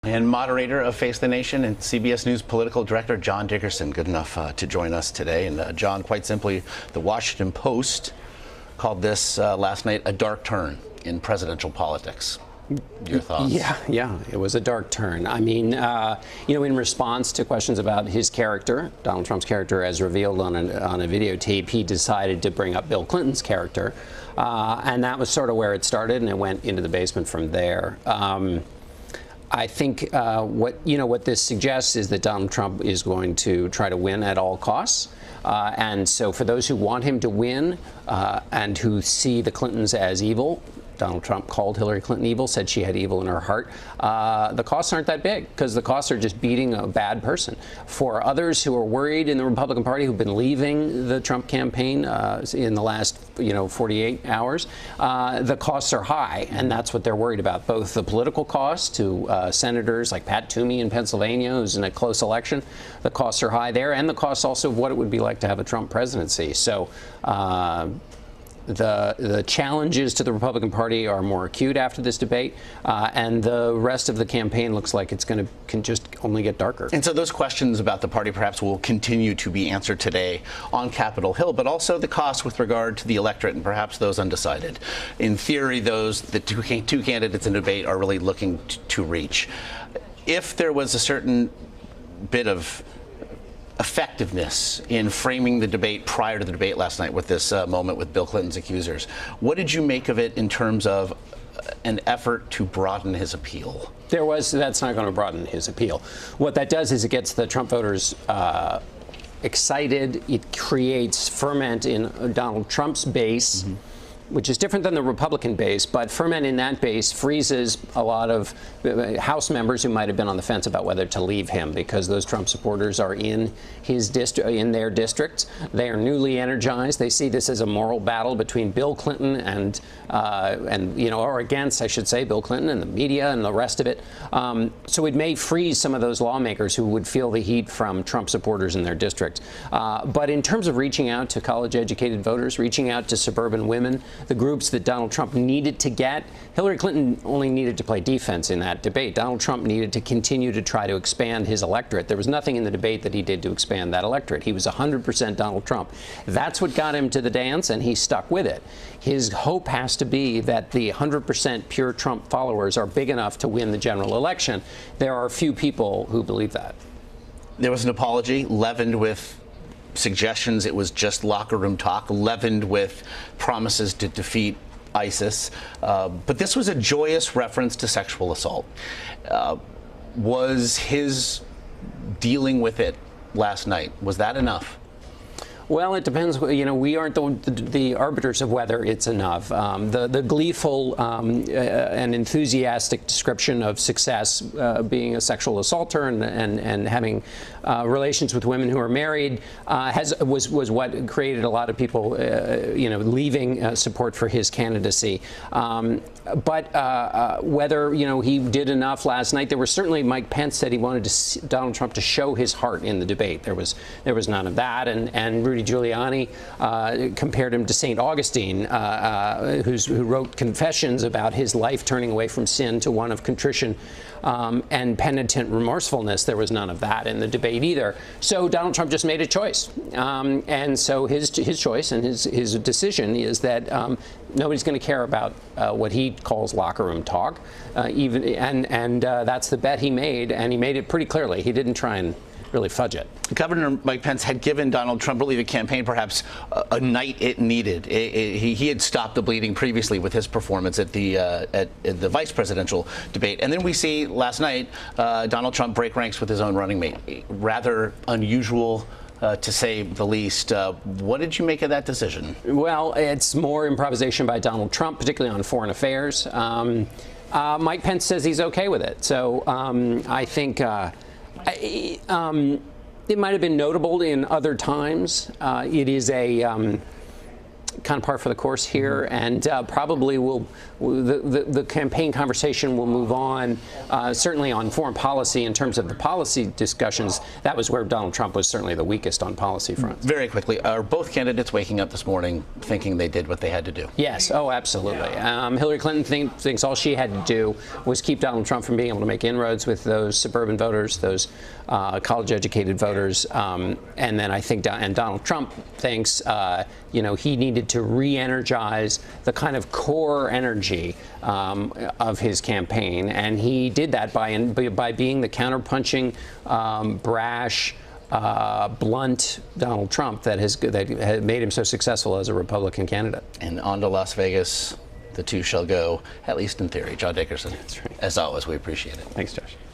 And moderator of Face the Nation and CBS News political director John Dickerson, good enough to join us today. And John, quite simply, the Washington Post called this last night a dark turn in presidential politics. Your thoughts? Yeah, it was a dark turn. I mean, in response to questions about his character, Donald Trump's character as revealed on a videotape, he decided to bring up Bill Clinton's character. And that was sort of where it started, and it went into the basement from there. I think what this suggests is that Donald Trump is going to try to win at all costs. And so for those who want him to win and who see the Clintons as evil, Donald Trump called Hillary Clinton evil, said she had evil in her heart. The costs aren't that big because the costs are just beating a bad person. For others who are worried in the Republican Party who've been leaving the Trump campaign in the last 48 hours, the costs are high, and that's what they're worried about. Both the political costs to senators like Pat Toomey in Pennsylvania, who's in a close election, the costs are high there, and the costs also of what it would be like to have a Trump presidency. So the challenges to the Republican Party are more acute after this debate, and the rest of the campaign looks like it's going to can just only get darker. And so those questions about the party perhaps will continue to be answered today on Capitol Hill, but also the costs with regard to the electorate and perhaps those undecided. In theory, the two candidates in debate are really looking to reach. If there was a certain bit of effectiveness in framing the debate prior to the debate last night with this moment with Bill Clinton's accusers, what did you make of it in terms of an effort to broaden his appeal? That's not going to broaden his appeal. What that does is it gets the Trump voters excited. It creates ferment in Donald Trump's base, which is different than the Republican base, but ferment in that base freezes a lot of House members who might have been on the fence about whether to leave him, because those Trump supporters are in his in their districts. They are newly energized. They see this as a moral battle between Bill Clinton and or against, I should say, Bill Clinton and the media and the rest of it. So it may freeze some of those lawmakers who would feel the heat from Trump supporters in their district. But in terms of reaching out to college-educated voters, reaching out to suburban women, the groups that Donald Trump needed to get, Hillary Clinton only needed to play defense in that debate. Donald Trump needed to continue to try to expand his electorate. There was nothing in the debate that he did to expand that electorate. He was 100% Donald Trump. That's what got him to the dance, and he stuck with it. His hope has to be that the 100% pure Trump followers are big enough to win the general election. There are a few people who believe that. There was an apology leavened with suggestions it was just locker room talk, leavened with promises to defeat ISIS. But this was a joyous reference to sexual assault. Was his dealing with it last night, was that enough? Well, it depends. We aren't the arbiters of whether it's enough. The gleeful and enthusiastic description of success being a sexual assaulter and having relations with women who are married was what created a lot of people, leaving support for his candidacy. But whether he did enough last night, there was certainly Mike Pence said he wanted Donald Trump to show his heart in the debate. There was none of that, and Rudy Giuliani compared him to St. Augustine, who wrote Confessions about his life turning away from sin to one of contrition and penitent remorsefulness. There was none of that in the debate either. So Donald Trump just made a choice, and so his choice and his decision is that nobody's going to care about what he calls locker room talk, and that's the bet he made, and he made it pretty clearly. He didn't try and really fudge it. Governor Mike Pence had given Donald Trump, really the campaign, perhaps a night it needed. He had stopped the bleeding previously with his performance at the vice presidential debate. And then we see last night Donald Trump break ranks with his own running mate. Rather unusual, to say the least. What did you make of that decision? Well, it's more improvisation by Donald Trump, particularly on foreign affairs. Mike Pence says he's okay with it. So I think it might have been notable in other times. It is kind of par for the course here, and probably the campaign conversation will move on, certainly on foreign policy in terms of the policy discussions. That was where Donald Trump was certainly the weakest on policy front. Very quickly, are both candidates waking up this morning thinking they did what they had to do? Yes. Oh, absolutely. Hillary Clinton thinks all she had to do was keep Donald Trump from being able to make inroads with those suburban voters, those college-educated voters, and then I think Donald Trump thinks he needed to re-energize the kind of core energy of his campaign, and he did that by being the counterpunching, brash, blunt Donald Trump that had made him so successful as a Republican candidate. And on to Las Vegas, the two shall go, at least in theory. John Dickerson, That's right. As always, we appreciate it. Thanks, Josh.